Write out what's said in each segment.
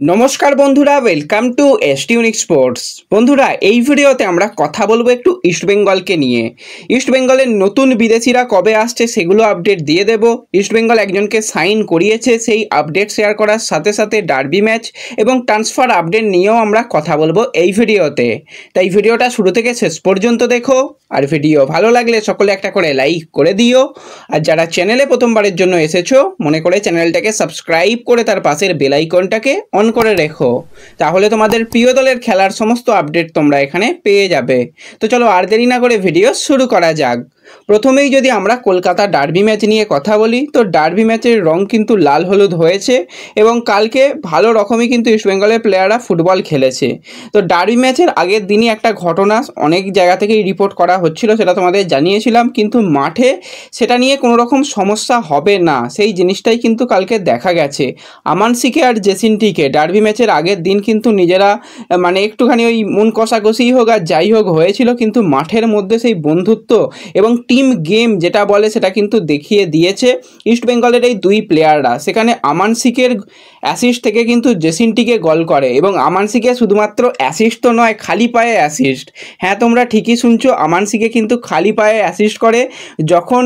নমস্কার বন্ধুরা, welcome to ST unique sports. বন্ধুরা, এই ভিডিওতে আমরা কথা বলবো একটু ইস্টবেঙ্গলকে নিয়ে। ইস্টবেঙ্গলের নতুন বিদেশিরা কবে আসছে সেগুলো আপডেট দিয়ে দেব। ইস্টবেঙ্গল একজনকে সাইন করিয়েছে, সেই আপডেট শেয়ার করার সাথে সাথে ডার্বি ম্যাচ এবং ট্রান্সফার আপডেট নিয়েও আমরা কথা বলবো এই ভিডিওতে। তাই ভিডিওটা শুরু থেকে শেষ পর্যন্ত দেখো, আর ভিডিও ভালো লাগলে সকলে একটা করে লাইক করে দিও। আর যারা চ্যানেলে প্রথমবারের জন্য এসেছো, মনে করে চ্যানেলটাকে সাবস্ক্রাইব করে তার পাশের বেল আইকনটাকে অন করে রেখো, তাহলে তোমাদের প্রিয় দলের খেলার সমস্ত আপডেট তোমরা এখানে পেয়ে যাবে। তো চলো আর দেরি না করে ভিডিও শুরু করা যাক। প্রথমেই যদি আমরা কলকাতা ডার্বি ম্যাচ নিয়ে কথা বলি, তো ডার্বি ম্যাচের রং কিন্তু লাল হলুদ হয়েছে এবং কালকে ভালো রকমই কিন্তু ইস্টবেঙ্গলের প্লেয়াররা ফুটবল খেলেছে। তো ডার্বি ম্যাচের আগের দিনই একটা ঘটনা অনেক জায়গা থেকেই রিপোর্ট করা হচ্ছিল, সেটা তোমাদের জানিয়েছিলাম, কিন্তু মাঠে সেটা নিয়ে কোনো রকম সমস্যা হবে না সেই জিনিসটাই কিন্তু কালকে দেখা গেছে। আমানসিকে আর জেসিনটিকে ডার্বি ম্যাচের আগের দিন কিন্তু নিজেরা মানে একটুখানি ওই মন কষাকষি হোক আর যাই হোক হয়েছিল, কিন্তু মাঠের মধ্যে সেই বন্ধুত্ব এবং টিম গেম যেটা বলে সেটা কিন্তু দেখিয়ে দিয়েছে ইস্টবেঙ্গলের এই দুই প্লেয়াররা। সেখানে আমানসিকের অ্যাসিস্ট থেকে কিন্তু জেসিনটিকে গোল করে, এবং আমানসিকে শুধুমাত্র অ্যাসিস্ট তো নয়, খালি পায়ে অ্যাসিস্ট। হ্যাঁ, তোমরা ঠিকই শুনছো, আমানসিকে কিন্তু খালি পায়ে অ্যাসিস্ট করে। যখন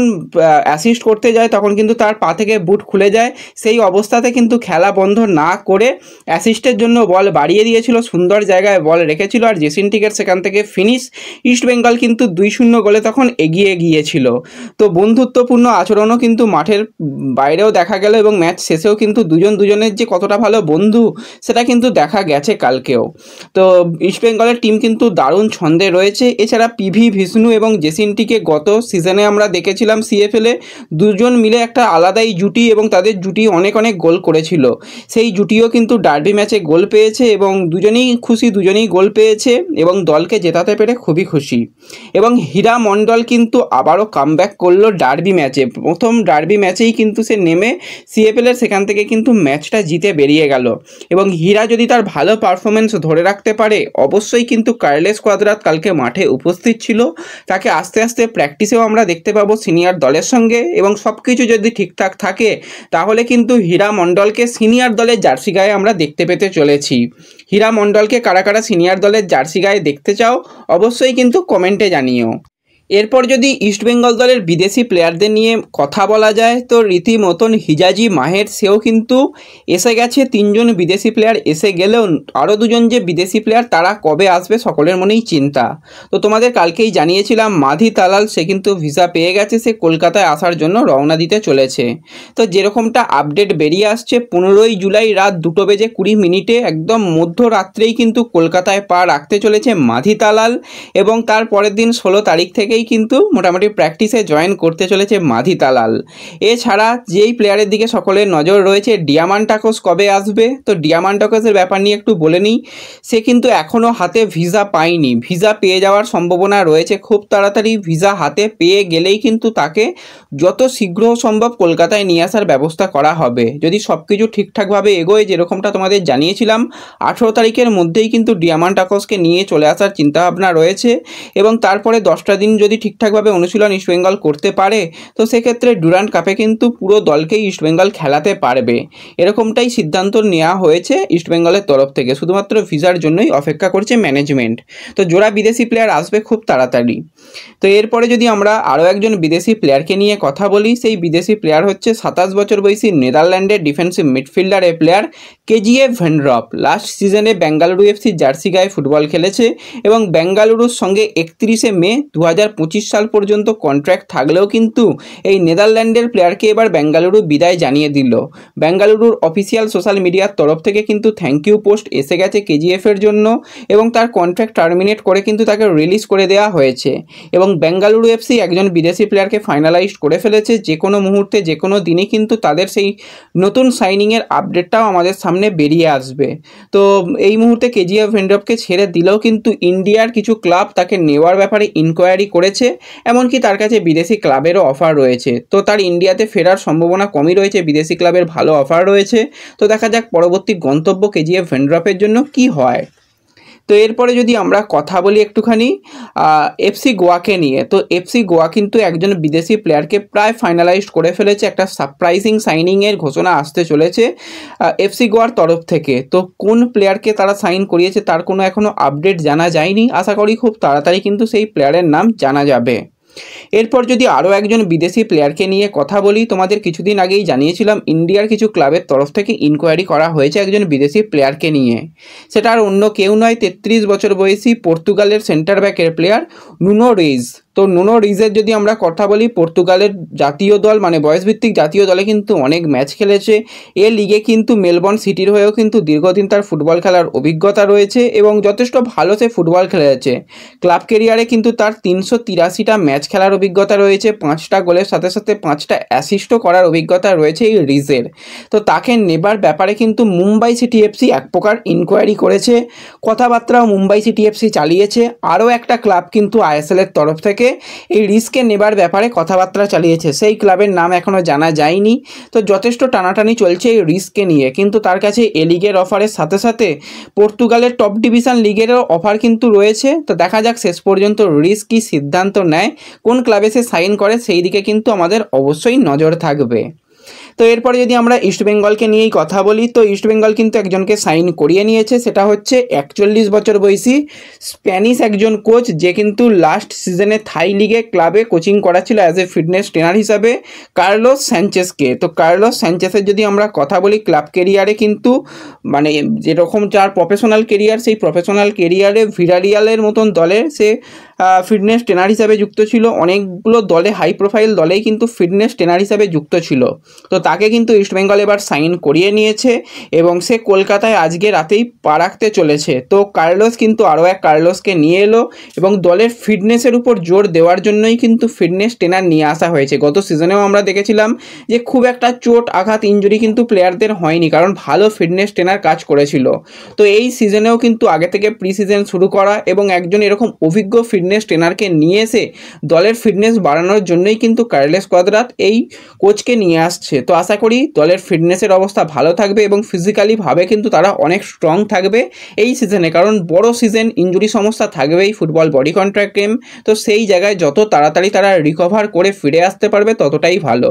অ্যাসিস্ট করতে যায় তখন কিন্তু তার পা থেকে বুট খুলে যায়, সেই অবস্থাতে কিন্তু খেলা বন্ধ না করে অ্যাসিস্টের জন্য বল বাড়িয়ে দিয়েছিল, সুন্দর জায়গায় বল রেখেছিল, আর জেসিনটিকের সেখান থেকে ফিনিশ। ইস্টবেঙ্গল কিন্তু 2-0 গোলে তখন এগিয়ে গিয়েছিল। তো বন্ধুত্বপূর্ণ আচরণও কিন্তু মাঠের বাইরেও দেখা গেল, এবং ম্যাচ শেষেও কিন্তু দুজনের যে কতটা ভালো বন্ধু সেটা কিন্তু দেখা গেছে কালকেও। তো ইস্টবেঙ্গলের টিম কিন্তু দারুণ ছন্দে রয়েছে। এছাড়া পিভি ভিষ্ণু এবং জেসিনটিকে গত সিজনে আমরা দেখেছিলাম সিএফএলে, দুজন মিলে একটা আলাদাই জুটি, এবং তাদের জুটি অনেক গোল করেছিল। সেই জুটিও কিন্তু ডার্বি ম্যাচে গোল পেয়েছে, এবং দুজনেই খুশি, দুজনেই গোল পেয়েছে এবং দলকে জেতাতে পেরে খুবই খুশি। এবং হীরা মণ্ডল কিন্তু আবারও কামব্যাক করলো ডার্বি ম্যাচে। প্রথম ডার্বি ম্যাচেই কিন্তু সে নেমে সিএফএলের সেখান থেকে কিন্তু ম্যাচটা জিতে বেরিয়ে গেল। এবং হীরা যদি তার ভালো পারফরমেন্স ধরে রাখতে পারে, অবশ্যই কিন্তু কার্লেস কোয়াদ্রাত কালকে মাঠে উপস্থিত ছিল, তাকে আস্তে আস্তে প্র্যাকটিসেও আমরা দেখতে পাবো সিনিয়র দলের সঙ্গে। এবং সব কিছু যদি ঠিকঠাক থাকে তাহলে কিন্তু হীরা মণ্ডলকে সিনিয়র দলের জার্সি গায়ে আমরা দেখতে পেতে চলেছি। হীরা মণ্ডলকে কারা কারা সিনিয়র দলের জার্সি গায়ে দেখতে চাও অবশ্যই কিন্তু কমেন্টে জানিও। এরপর যদি ইস্টবেঙ্গল দলের বিদেশি প্লেয়ারদের নিয়ে কথা বলা যায়, তো রীতিমতন হিজাজি মাহের সেও কিন্তু এসে গেছে। 3জন বিদেশি প্লেয়ার এসে গেলেও আরও 2জন যে বিদেশি প্লেয়ার তারা কবে আসবে সকলের মনেই চিন্তা। তো তোমাদের কালকেই জানিয়েছিলাম মাধি তালাল সে কিন্তু ভিসা পেয়ে গেছে, সে কলকাতায় আসার জন্য রওনা দিতে চলেছে। তো যেরকমটা আপডেট বেরিয়ে আসছে, 15ই জুলাই রাত 2:20 একদম মধ্যরাত্রেই কিন্তু কলকাতায় পা রাখতে চলেছে মাধি তালাল, এবং তার পরের দিন 16 তারিখ থেকে কিন্তু মোটামুটি প্র্যাকটিসে জয়েন করতে চলেছে মাধি তালাল। এছাড়া যেই প্লেয়ারের দিকে সকলের নজর রয়েছে, ডিয়ামান্টাকোস কবে আসবে। তো ডিয়ামান্টাকোসের ব্যাপার নিয়ে একটু বলে নিই। সে কিন্তু এখনও হাতে ভিসা পায়নি, ভিসা পেয়ে যাওয়ার সম্ভাবনা রয়েছে। খুব তাড়াতাড়ি ভিসা হাতে পেয়ে গেলেই কিন্তু তাকে যত শীঘ্র সম্ভব কলকাতায় নিয়ে আসার ব্যবস্থা করা হবে, যদি সব কিছু ঠিকঠাকভাবে এগোয়। যেরকমটা তোমাদের জানিয়েছিলাম, 18 তারিখের মধ্যেই কিন্তু ডিয়ামান্টাকোসকে নিয়ে চলে আসার চিন্তাভাবনা রয়েছে। এবং তারপরে 10টা দিন যদি ঠিকঠাকভাবে অনুশীলন ইস্টবেঙ্গল করতে পারে, তো সেক্ষেত্রে ডুরান্ড কাপে কিন্তু পুরো দলকেই ইস্টবেঙ্গল খেলাতে পারবে। এরকমটাই সিদ্ধান্ত নেওয়া হয়েছে ইস্টবেঙ্গলের তরফ থেকে, শুধুমাত্র ভিসার জন্যই অপেক্ষা করছে ম্যানেজমেন্ট। তো জোড়া বিদেশি প্লেয়ার আসবে খুব তাড়াতাড়ি। তো এরপরে যদি আমরা আরও একজন বিদেশি প্লেয়ারকে নিয়ে কথা বলি, সেই বিদেশি প্লেয়ার হচ্ছে 27 বছর বয়সী নেদারল্যান্ডের ডিফেন্সিভ মিডফিল্ডার এ প্লেয়ার কেজিএফ ভেন্ড্রপ। লাস্ট সিজনে বেঙ্গালুরু এফসির জার্সি গায়ে ফুটবল খেলেছে, এবং বেঙ্গালুরুর সঙ্গে 31শে মে 2025 সাল পর্যন্ত কন্ট্রাক্ট থাকলেও কিন্তু এই নেদারল্যান্ডের প্লেয়ারকে এবার বেঙ্গালুরু বিদায় জানিয়ে দিল। বেঙ্গালুরুর অফিসিয়াল সোশ্যাল মিডিয়ার তরফ থেকে কিন্তু থ্যাংক ইউ পোস্ট এসে গেছে কেজিএফের জন্য, এবং তার কন্ট্রাক্ট টার্মিনেট করে কিন্তু তাকে রিলিজ করে দেওয়া হয়েছে। এবং বেঙ্গালুরু এফসি একজন বিদেশি প্লেয়ারকে ফাইনালাইজড করে ফেলেছে। যে কোনো মুহূর্তে যে কোনো দিনই কিন্তু তাদের সেই নতুন সাইনিংয়ের আপডেটটাও আমাদের সামনে বেরিয়ে আসবে। তো এই মুহূর্তে কেজিএফ ভেন্ড্রপকে ছেড়ে দিলেও কিন্তু ইন্ডিয়ার কিছু ক্লাব তাকে নেওয়ার ব্যাপারে ইনকোয়ারি করেছে, এমনকি তার কাছে বিদেশি ক্লাবেরও অফার রয়েছে। তো তার ইন্ডিয়াতে ফেরার সম্ভাবনা কমই রয়েছে, বিদেশি ক্লাবের ভালো অফার রয়েছে। তো দেখা যাক পরবর্তী গন্তব্য কেজিএফ ভেন্ড্রপের জন্য কি হয়। তো এরপরে যদি আমরা কথা বলি একটুখানি এফসি গোয়াকে নিয়ে, তো এফসি গোয়া কিন্তু একজন বিদেশি প্লেয়ারকে প্রায় ফাইনালাইজড করে ফেলেছে। একটা সারপ্রাইজিং সাইনিংয়ের ঘোষণা আসতে চলেছে এফসি গোয়ার তরফ থেকে। তো কোন প্লেয়ারকে তারা সাইন করিয়েছে তার কোনো এখনও আপডেট জানা যায়নি। আশা করি খুব তাড়াতাড়ি কিন্তু সেই প্লেয়ারের নাম জানা যাবে। এরপর যদি আরও একজন বিদেশি প্লেয়ারকে নিয়ে কথা বলি, তোমাদের কিছুদিন আগেই জানিয়েছিলাম ইন্ডিয়ার কিছু ক্লাবের তরফ থেকে ইনকোয়ারি করা হয়েছে একজন বিদেশি প্লেয়ারকে নিয়ে। সেটা আর অন্য কেউ নয়, 33 বছর বয়সী পর্তুগালের সেন্টার ব্যাকের প্লেয়ার নুনো রিজ। তো নুনো রিজের যদি আমরা কথা বলি, পর্তুগালের জাতীয় দল মানে বয়সভিত্তিক জাতীয় দলে কিন্তু অনেক ম্যাচ খেলেছে। এ লিগে কিন্তু মেলবোর্ন সিটির হয়েও কিন্তু দীর্ঘদিন তার ফুটবল খেলার অভিজ্ঞতা রয়েছে এবং যথেষ্ট ভালো সে ফুটবল খেলেছে। ক্লাব কেরিয়ারে কিন্তু তার 383টা ম্যাচ খেলার অভিজ্ঞতা রয়েছে, 5টা গোলের সাথে সাথে 5টা অ্যাসিস্টও করার অভিজ্ঞতা রয়েছে এই রিজের। তো তাকে নেবার ব্যাপারে কিন্তু মুম্বাই সিটি এফসি এক প্রকার ইনকোয়ারি করেছে, কথাবার্তাও মুম্বাই সিটি এফসি চালিয়েছে। আরও একটা ক্লাব কিন্তু আইএসএলের তরফ থেকে এই রিস্ককে নেবার ব্যাপারে কথাবার্তা চালিয়েছে, সেই ক্লাবের নাম এখনও জানা যায়নি। তো যথেষ্ট টানাটানি চলছে এই রিস্ককে নিয়ে, কিন্তু তার কাছে এ লিগের অফারের সাথে সাথে পর্তুগালের টপ ডিভিশন লিগেরও অফার কিন্তু রয়েছে। তো দেখা যাক শেষ পর্যন্ত রিস্ক কী সিদ্ধান্ত নেয়, কোন ক্লাবে সে সাইন করে, সেই দিকে কিন্তু আমাদের অবশ্যই নজর থাকবে। তো এরপরে যদি আমরা ইস্টবেঙ্গলকে নিয়েই কথা বলি, তো ইস্টবেঙ্গল কিন্তু একজনকে সাইন করিয়ে নিয়েছে, সেটা হচ্ছে 41 বছর বয়সী স্প্যানিশ একজন কোচ, যে কিন্তু লাস্ট সিজনে থাই লিগে ক্লাবে কোচিং করাচ্ছিল অ্যাজ এ ফিটনেস ট্রেনার হিসাবে কার্লোস স্যাঞ্চেসকে। তো কার্লোস স্যাঞ্চেসের যদি আমরা কথা বলি, ক্লাব কেরিয়ারে কিন্তু মানে যেরকম যার প্রফেশনাল কেরিয়ার, সেই প্রফেশনাল কেরিয়ারে ভিরারিয়ালের মতন দলে সে ফিটনেস ট্রেনার হিসাবে যুক্ত ছিল। অনেকগুলো দলে, হাই প্রোফাইল দলেই কিন্তু ফিটনেস ট্রেনার হিসাবে যুক্ত ছিল। তো তাকে কিন্তু ইস্টবেঙ্গল এবার সাইন করিয়ে নিয়েছে এবং সে কলকাতায় আজকে রাতেই পা রাখতে চলেছে। তো কার্লোস কিন্তু আরও এক কার্লোসকে নিয়ে এলো এবং দলের ফিটনেসের উপর জোর দেওয়ার জন্যই কিন্তু ফিটনেস ট্রেনার নিয়ে আসা হয়েছে। গত সিজনেও আমরা দেখেছিলাম যে খুব একটা চোট আঘাত ইনজুরি কিন্তু প্লেয়ারদের হয়নি, কারণ ভালো ফিটনেস ট্রেনার কাজ করেছিল। তো এই সিজনেও কিন্তু আগে থেকে প্রি সিজন শুরু করা এবং একজন এরকম অভিজ্ঞ ফিটনেস ট্রেনারকে নিয়ে এসে দলের ফিটনেস বাড়ানোর জন্যই কিন্তু কার্লোস কোয়াদ্রাত এই কোচকে নিয়ে আসছে। তো আশা করি দলের ফিটনেসের অবস্থা ভালো থাকবে এবং ফিজিক্যালিভাবে কিন্তু তারা অনেক স্ট্রং থাকবে এই সিজনে, কারণ বড় সিজন, ইনজুরি সমস্যা থাকবেই, ফুটবল বডি কন্ট্রাক্ট গেম। তো সেই জায়গায় যত তাড়াতাড়ি তারা রিকভার করে ফিরে আসতে পারবে ততটাই ভালো।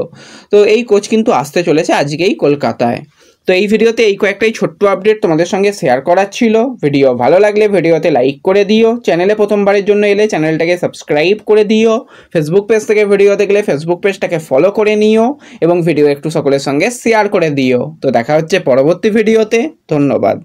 তো এই কোচ কিন্তু আসতে চলেছে আজকেই কলকাতায়। তো এই ভিডিওতে এই কয়েকটাই ছোট্ট আপডেট তোমাদের সঙ্গে শেয়ার করার ছিল। ভিডিও ভালো লাগলে ভিডিওতে লাইক করে দিও, চ্যানেলে প্রথমবারের জন্য এলে চ্যানেলটাকে সাবস্ক্রাইব করে দিও, ফেসবুক পেজ থেকে ভিডিও দেখলে ফেসবুক পেজটাকে ফলো করে নিও এবং ভিডিও একটু সকলের সঙ্গে শেয়ার করে দিও। তো দেখা হচ্ছে পরবর্তী ভিডিওতে, ধন্যবাদ।